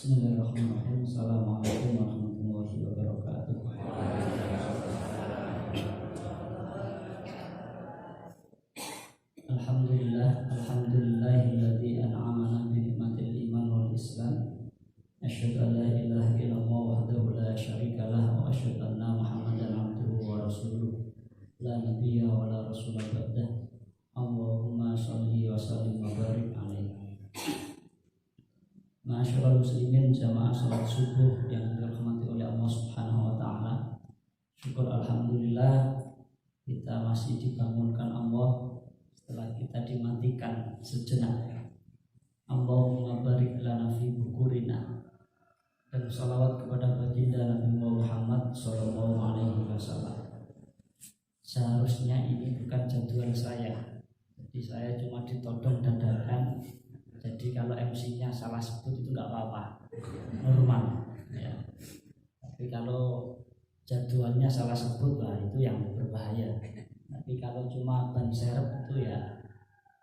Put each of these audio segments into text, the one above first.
Bismillahirrahmanirrahim. Assalamualaikum warahmatullahi wabarakatuh. Alhamdulillahilladzi an'amana bi ni'matil iman wal islam. Asyhadu an la ilaha illallah wahdahu la syarikalah wa asyhadu anna Muhammadan abduhu wa rasuluh. La nabiyya wa la rasula ba'dah. Allahumma shalli wa sallim wa barik alaihi. Ma'asyiral muslimin jamaah salat subuh yang dirahmati oleh Allah Subhanahu wa taala. Syukur alhamdulillah kita masih dibangunkan Allah setelah kita dimatikan sejenak. Allahumma barik lana fi bukurina. Dan salawat kepada baginda Nabi Muhammad sallallahu alaihi wasallam. Seharusnya ini bukan jadwal saya. Jadi saya cuma ditodong dadakan. Jadi kalau MC-nya salah sebut itu nggak apa-apa, normal ya. Tapi kalau jadwalnya salah sebut, lah itu yang berbahaya. Tapi kalau cuma ban serep itu ya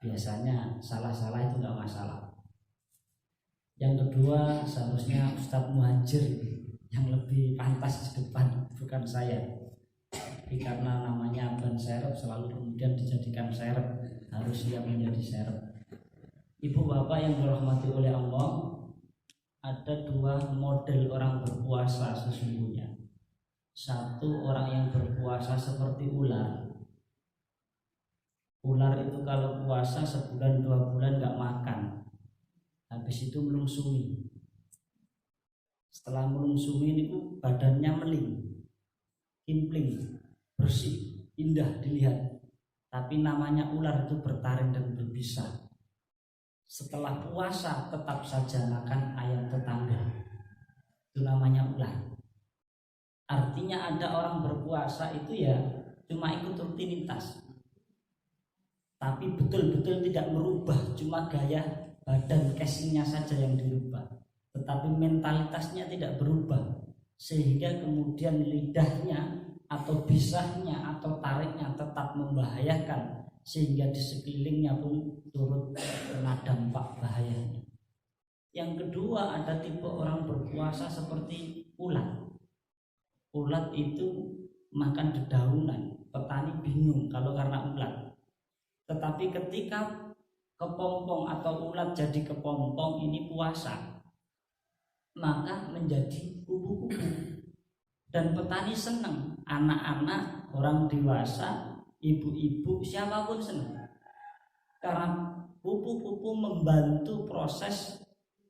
biasanya salah-salah itu nggak masalah. Yang kedua, seharusnya Ustadz Muhajir yang lebih pantas di depan, bukan saya. Tapi karena namanya ban serep selalu kemudian dijadikan serep, harus dia menjadi serep. Ibu bapak yang dirahmati oleh Allah, ada dua model orang berpuasa sesungguhnya. Satu, orang yang berpuasa seperti ular. Ular itu kalau puasa sebulan 2 bulan gak makan, habis itu melungsumi. Setelah melungsumi itu badannya meling, kimpling, bersih, indah dilihat. Tapi namanya ular itu bertaring dan berbisa. Setelah puasa tetap saja makan ayam tetangga. Itu namanya ular. Artinya ada orang berpuasa itu ya cuma ikut rutinitas, tapi betul-betul tidak merubah, cuma gaya badan casingnya saja yang dirubah, tetapi mentalitasnya tidak berubah. Sehingga kemudian lidahnya atau bisahnya atau tariknya tetap membahayakan, sehingga di sekelilingnya pun turut kena dampak bahayanya. Yang kedua, ada tipe orang berpuasa seperti ulat. Ulat itu makan dedaunan, petani bingung kalau karena ulat. Tetapi ketika kepompong atau ulat jadi kepompong, ini puasa, maka menjadi kupu-kupu. Dan petani senang, anak-anak, orang dewasa, ibu-ibu, siapapun senang. Karena kupu-kupu membantu proses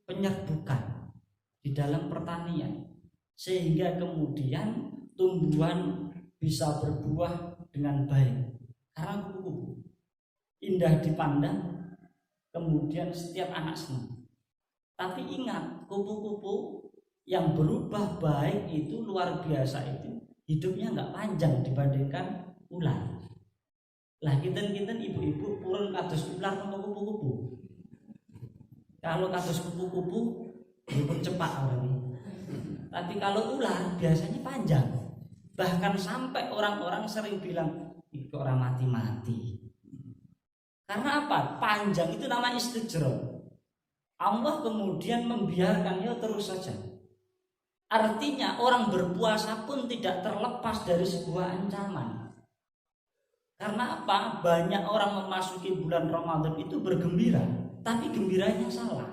penyerbukan di dalam pertanian, sehingga kemudian tumbuhan bisa berbuah dengan baik. Karena kupu-kupu indah dipandang, kemudian setiap anak senang. Tapi ingat, kupu-kupu yang berubah baik itu luar biasa, itu hidupnya nggak panjang dibandingkan ular. Lah kinten-kinten ibu-ibu purun kados ular sama kupu-kupu. Kalau kados kupu-kupu pun cepat orangnya. Tapi kalau ular biasanya panjang. Bahkan sampai orang-orang sering bilang itu orang mati-mati. Karena apa? Panjang itu namanya istijroh. Allah kemudian membiarkannya terus saja. Artinya orang berpuasa pun tidak terlepas dari sebuah ancaman. Karena apa? Banyak orang memasuki bulan Ramadan itu bergembira, tapi gembiranya salah.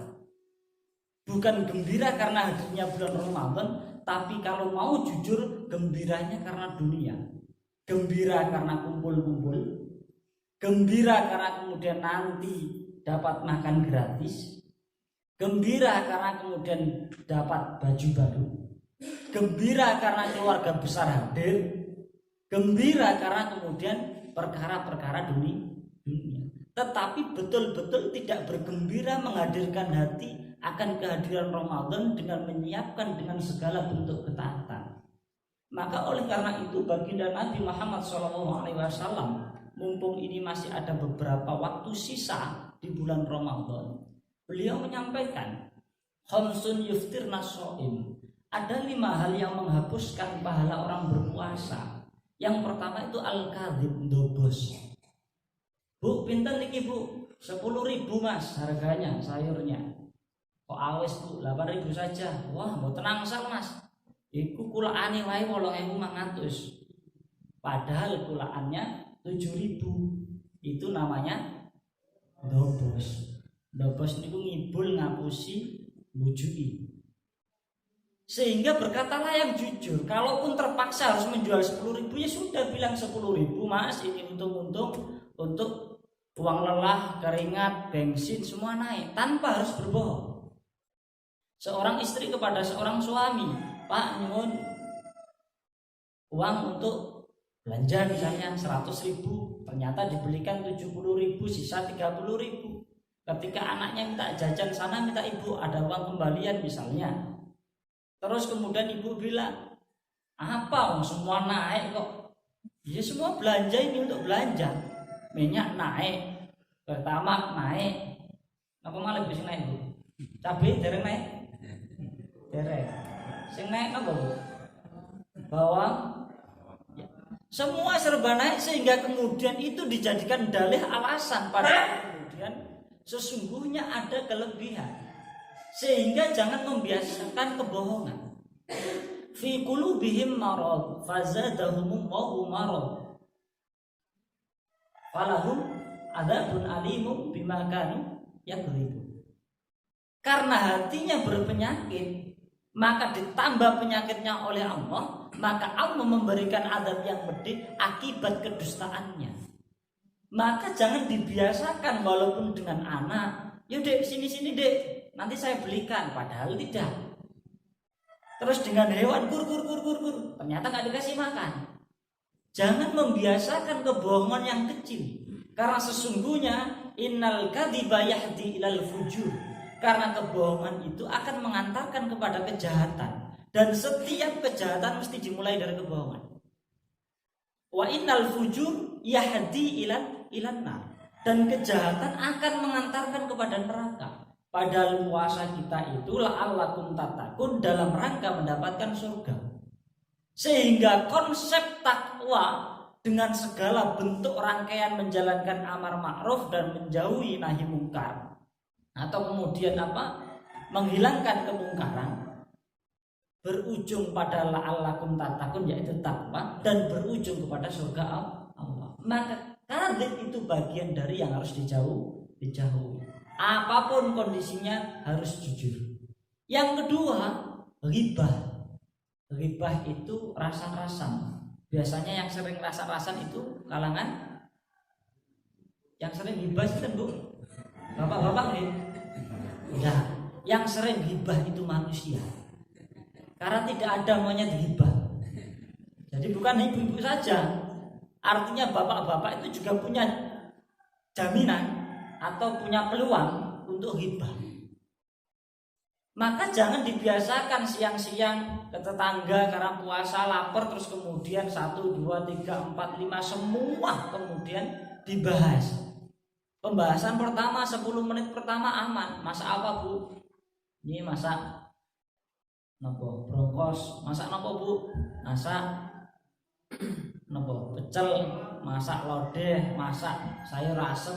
Bukan gembira karena hadirnya bulan Ramadan, tapi kalau mau jujur, gembiranya karena dunia. Gembira karena kumpul-kumpul, gembira karena kemudian nanti dapat makan gratis, gembira karena kemudian dapat baju baru, gembira karena keluarga besar hadir, gembira karena kemudian perkara-perkara dunia. Tetapi betul-betul tidak bergembira menghadirkan hati akan kehadiran Ramadan dengan menyiapkan dengan segala bentuk ketaatan. Maka oleh karena itu baginda Nabi Muhammad SAW, mumpung ini masih ada beberapa waktu sisa di bulan Ramadan, beliau menyampaikan khamsun yuftirna shaim. Ada 5 hal yang menghapuskan pahala orang berpuasa. Yang pertama itu al-kadzib, ndobos. Bu, pinten niki Bu? 10.000 Mas harganya sayurnya. Kok awes Bu, 8.000 saja. Wah, mboten angsal Mas. Iku kulaane wae 8.500. Padahal kulaannya 7.000. Itu namanya dobos. Dobos niku ngibul ngapusi bujui. Sehingga berkatalah yang jujur. Kalaupun terpaksa harus menjual 10.000, ya sudah bilang 10.000 Mas, ini untung-untung untuk uang lelah, keringat, bensin semua naik tanpa harus berbohong. Seorang istri kepada seorang suami, Pak nyuwun uang untuk belanja misalnya 100.000, ternyata dibelikan 70.000, sisa 30.000. Ketika anaknya minta jajan sana, minta ibu ada uang kembalian misalnya. Terus kemudian ibu bilang, apa semua naik kok? Ya semua belanja ini untuk belanja. Minyak naik, pertamax naik, apa malah bisa naik Bu? Cabai dereng naik? Dereng. Sing naik apa Bu? Bawang. Ya. Semua serba naik sehingga kemudian itu dijadikan dalih alasan pada kemudian sesungguhnya ada kelebihan. Sehingga jangan membiasakan kebohongan. Fi qulubihim marad fazadahumullahu marad. Falahum adzabun alimum bima kanu yakdzibun. Karena hatinya berpenyakit, maka ditambah penyakitnya oleh Allah, maka Allah memberikan azab yang pedih akibat kedustaannya. Maka jangan dibiasakan walaupun dengan anak, yuk dek sini dek, nanti saya belikan, padahal tidak. Terus dengan hewan kur, ternyata nggak dikasih makan. Jangan membiasakan kebohongan yang kecil, karena sesungguhnya innal kadhiba yahdi ilal fujur. Karena kebohongan itu akan mengantarkan kepada kejahatan, dan setiap kejahatan mesti dimulai dari kebohongan. Wa innal fujur yahdi ilan nar, dan kejahatan akan mengantarkan kepada neraka. Padahal puasa kita itu la'allakum tattaqun, dalam rangka mendapatkan surga. Sehingga konsep takwa dengan segala bentuk rangkaian menjalankan amar ma'ruf dan menjauhi nahi mungkar, atau kemudian menghilangkan kemungkaran, berujung pada la'allakum tattaqun, yaitu takwa, dan berujung kepada surga Allah. Maka kadzib itu bagian dari yang harus dijauhi. Apapun kondisinya harus jujur. Yang kedua, ghibah. Ghibah itu rasan-rasan. Biasanya yang sering rasan-rasan itu kalangan yang sering ghibah itu Bu. Bapak-bapak nih. Ya, yang sering ghibah itu manusia. Karena tidak ada monyet ghibah. Jadi bukan ibu-ibu saja. Artinya bapak-bapak itu juga punya jaminan atau punya peluang untuk ghibah. Maka jangan dibiasakan siang-siang ke tetangga karena puasa lapar, terus kemudian 1, 2, 3, 4, 5 semua kemudian dibahas. Pembahasan pertama 10 menit pertama aman. Masak apa Bu? Ini masak nopo brokos. Masak nopo Bu? Masak nopo pecel, masak lodeh, masak sayur asem,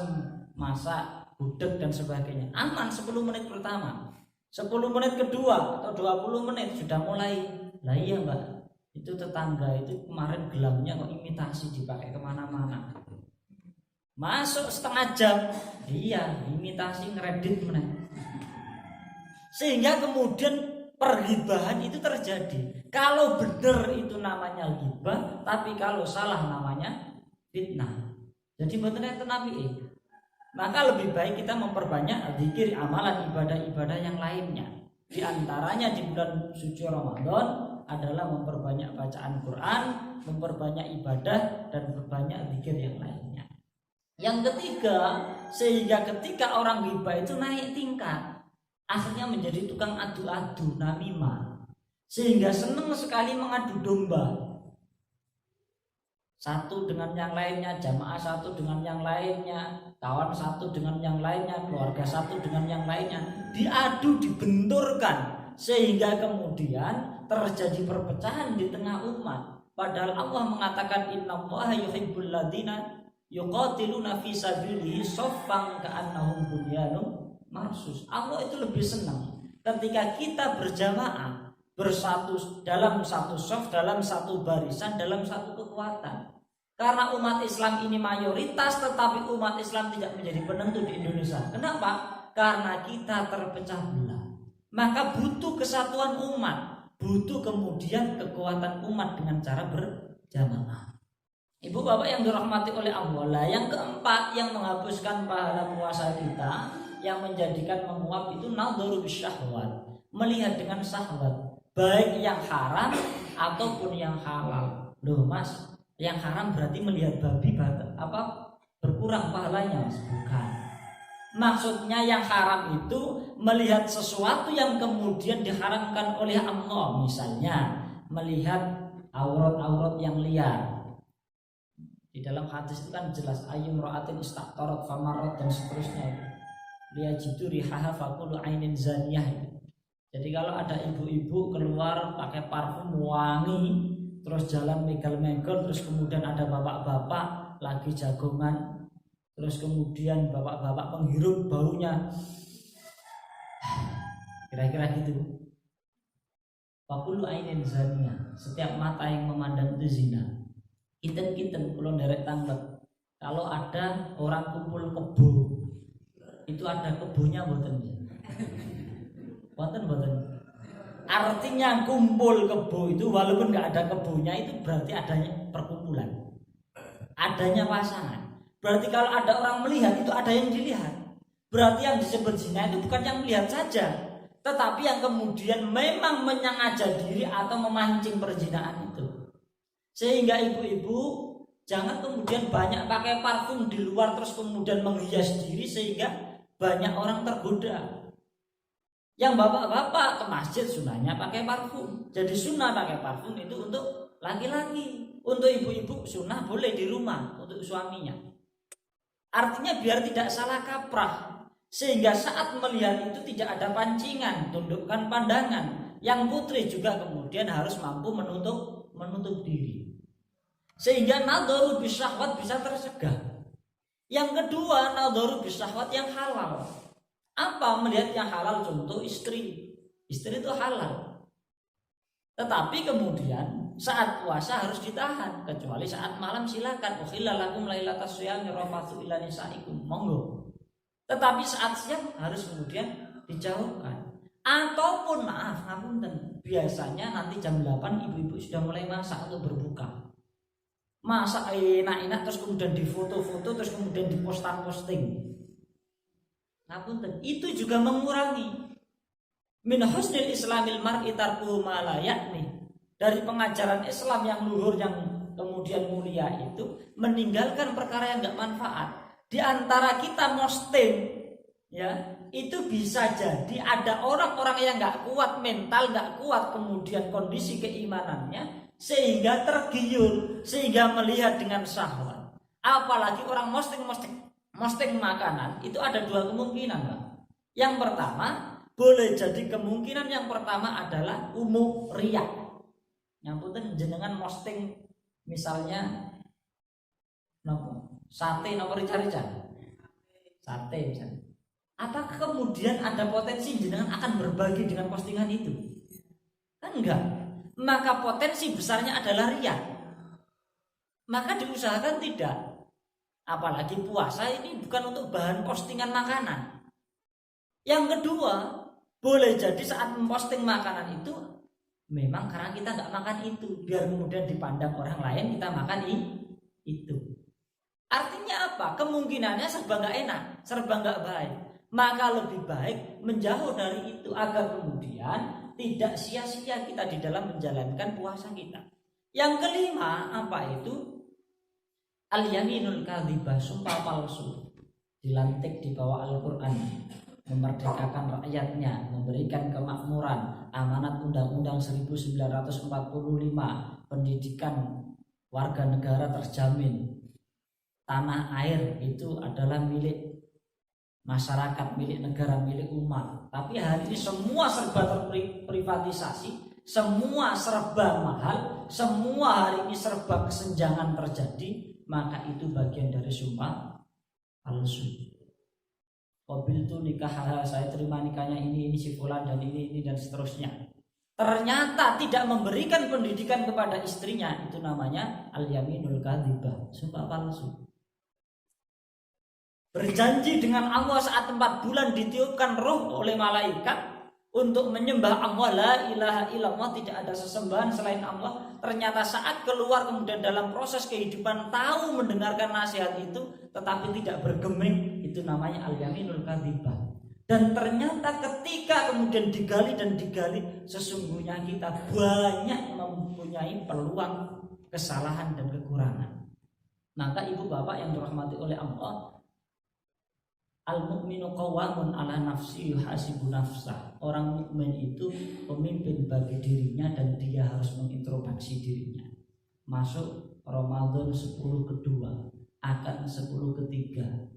masak gudeg dan sebagainya. Aman 10 menit pertama. 10 menit kedua atau 20 menit sudah mulai. Lah iya Mbak, itu tetangga itu kemarin gelamnya kok imitasi dipakai kemana-mana. Masuk setengah jam, iya imitasi ngeredit meneh. Sehingga kemudian pergibahan itu terjadi. Kalau benar itu namanya ghibah, tapi kalau salah namanya fitnah. Jadi betul enten apike. Maka lebih baik kita memperbanyak zikir, amalan, ibadah-ibadah yang lainnya. Di antaranya di bulan suci Ramadan adalah memperbanyak bacaan Quran, memperbanyak ibadah, dan memperbanyak zikir yang lainnya. Yang ketiga, sehingga ketika orang ghibah itu naik tingkat, akhirnya menjadi tukang adu-adu, namimah, sehingga senang sekali mengadu domba. Satu dengan yang lainnya, jamaah satu dengan yang lainnya, kawan satu dengan yang lainnya, keluarga satu dengan yang lainnya, diadu, dibenturkan, sehingga kemudian terjadi perpecahan di tengah umat. Padahal Allah mengatakan innallaha yuhibbul ladzina yuqatiluna fi sabilihi shaffan ka'annahum bunyanun marsus. Allah itu lebih senang ketika kita berjamaah, bersatu dalam satu shaf, dalam satu barisan, dalam satu kekuatan. Karena umat Islam ini mayoritas, tetapi umat Islam tidak menjadi penentu di Indonesia. Kenapa? Karena kita terpecah belah. Maka butuh kesatuan umat, butuh kemudian kekuatan umat dengan cara berjamaah. Ibu bapak yang dirahmati oleh Allah, yang keempat yang menghapuskan pahala puasa kita, yang menjadikan menguap itu nadharu bisyahwat, melihat dengan syahwat, baik yang haram ataupun yang halal. Loh mas, yang haram berarti melihat babi berkurang pahalanya? Bukan. Maksudnya yang haram itu melihat sesuatu yang kemudian diharamkan oleh Allah. Misalnya melihat aurat-aurat yang liar. Di dalam hadis itu kan jelas ayyum ra'atin istaqtarat famarrat dan seterusnya. Liyajidu rihaha faqulu ainin zaniyah. Jadi kalau ada ibu-ibu keluar pakai parfum wangi, terus jalan megal-megal, terus kemudian ada bapak-bapak lagi jagongan, terus kemudian bapak-bapak menghirup baunya, kira-kira gitu. Faqulu ainin zaniyah, setiap mata yang memandang itu zina. Kiten-kiten kalau derek tanglet, kalau ada orang kumpul kebo, itu ada kebonya boten. Boten. Artinya kumpul kebo itu walaupun nggak ada kebonya itu berarti adanya perkumpulan, adanya pasangan. Berarti kalau ada orang melihat itu ada yang dilihat. Berarti yang disebut zina itu bukan yang melihat saja, tetapi yang kemudian memang menyengaja diri atau memancing perzinahan itu. Sehingga ibu-ibu jangan kemudian banyak pakai parfum di luar terus kemudian menghias diri sehingga banyak orang tergoda. Yang bapak-bapak ke masjid sunahnya pakai parfum. Jadi sunnah pakai parfum itu untuk laki-laki. Untuk ibu-ibu sunnah boleh di rumah untuk suaminya. Artinya biar tidak salah kaprah, sehingga saat melihat itu tidak ada pancingan, tundukkan pandangan. Yang putri juga kemudian harus mampu menutup diri, sehingga nadharu bisyahwat bisa tercegah. Yang kedua, nadharu bisyahwat yang halal. Apa? Melihat yang halal, contoh istri itu halal, tetapi kemudian saat puasa harus ditahan, kecuali saat malam silakan. Ukhilla lakum lailatas syiyami rafatsu ila nisaikum, monggo. Tetapi saat siang harus kemudian dijauhkan. Ataupun maaf ngapunten, biasanya nanti jam 8 ibu-ibu sudah mulai masak untuk berbuka. Masak enak-enak terus kemudian difoto-foto terus kemudian diposting. Ngapunten, itu juga mengurangi min husnil islamil mar'i tarkuhu ma la ya'ni. Dari pengajaran Islam yang luhur yang kemudian mulia itu meninggalkan perkara yang enggak manfaat. Di antara kita posting ya, itu bisa jadi ada orang-orang yang nggak kuat mental, nggak kuat kemudian kondisi keimanannya, sehingga tergiur, sehingga melihat dengan syahwat. Apalagi orang posting makanan, itu ada dua kemungkinan, Pak. Yang pertama, boleh jadi kemungkinan yang pertama adalah umum riak. Yang penting jenengan posting misalnya sate nomor rica-rica. Sate misalnya. Apakah kemudian ada potensi jenengan akan berbagi dengan postingan itu? Kan enggak. Maka potensi besarnya adalah riya. Maka diusahakan tidak. Apalagi puasa ini bukan untuk bahan postingan makanan. Yang kedua, boleh jadi saat memposting makanan itu memang karena kita enggak makan itu, biar kemudian dipandang orang lain kita makan itu. Artinya apa? Kemungkinannya serba enggak enak, serba enggak baik. Maka lebih baik menjauh dari itu agar kemudian tidak sia-sia kita di dalam menjalankan puasa kita. Yang kelima, apa itu? Al-yaminul kadzibah, sumpah palsu. Dilantik di bawah Al-Qur'an, memerdekakan rakyatnya, memberikan kemakmuran, amanat Undang-Undang 1945, pendidikan warga negara terjamin. Tanah air itu adalah milik masyarakat, milik negara, milik umat. Tapi hari ini semua serba terprivatisasi, semua serba mahal, semua hari ini serba kesenjangan terjadi. Maka itu bagian dari sumpah palsu. qabil tu nikah, saya terima nikahnya ini si fulan dan ini dan seterusnya. Ternyata tidak memberikan pendidikan kepada istrinya, itu namanya al-yaminul kadzibah, sumpah palsu. Berjanji dengan Allah saat 4 bulan ditiupkan roh oleh malaikat untuk menyembah Allah, la ilaha illallah, tidak ada sesembahan selain Allah. Ternyata saat keluar kemudian dalam proses kehidupan tahu mendengarkan nasihat itu tetapi tidak bergeming, itu namanya al-yaminul kadzibah. Dan ternyata ketika kemudian digali dan digali, sesungguhnya kita banyak mempunyai peluang kesalahan dan kekurangan. Maka ibu bapak yang dirahmati oleh Allah, al-mu'minu qawwamun ala nafsi yuhasibu nafsah. Orang mukmin itu pemimpin bagi dirinya dan dia harus mengintrospeksi dirinya. Masuk Ramadan 10 kedua, akan 10 ketiga.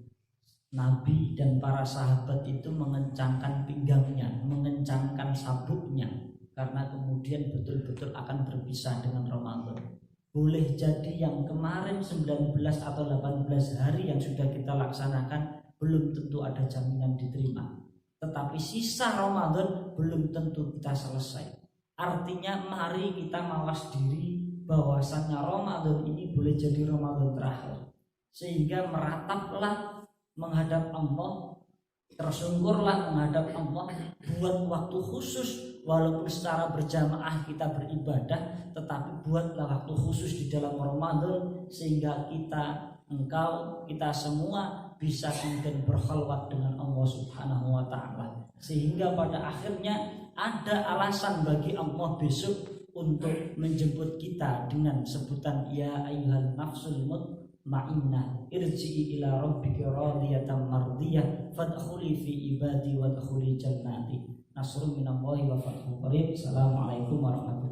Nabi dan para sahabat itu mengencangkan pinggangnya, mengencangkan sabuknya, karena kemudian betul-betul akan berpisah dengan Ramadan. Boleh jadi yang kemarin 19 atau 18 hari yang sudah kita laksanakan belum tentu ada jaminan diterima, tetapi sisa Ramadan belum tentu kita selesai. Artinya mari kita mawas diri bahwasannya Ramadan ini boleh jadi Ramadan terakhir, sehingga merataplah menghadap Allah, tersungkurlah menghadap Allah, buat waktu khusus. Walaupun secara berjamaah kita beribadah, tetapi buatlah waktu khusus di dalam Ramadan, sehingga kita semua bisa kemudian berkhalwat dengan Allah Subhanahu wa ta'ala, sehingga pada akhirnya ada alasan bagi Allah besok untuk menjemput kita dengan sebutan ya ayyuhan nafsul mutmainnah irji'i ila rabbiki radiyatan mardiyah fadkhuli fi ibadi wadkhuli jannati. Nasrun minallahi wa fathun qarib. Assalamualaikum warahmatullahi wabarakatuh.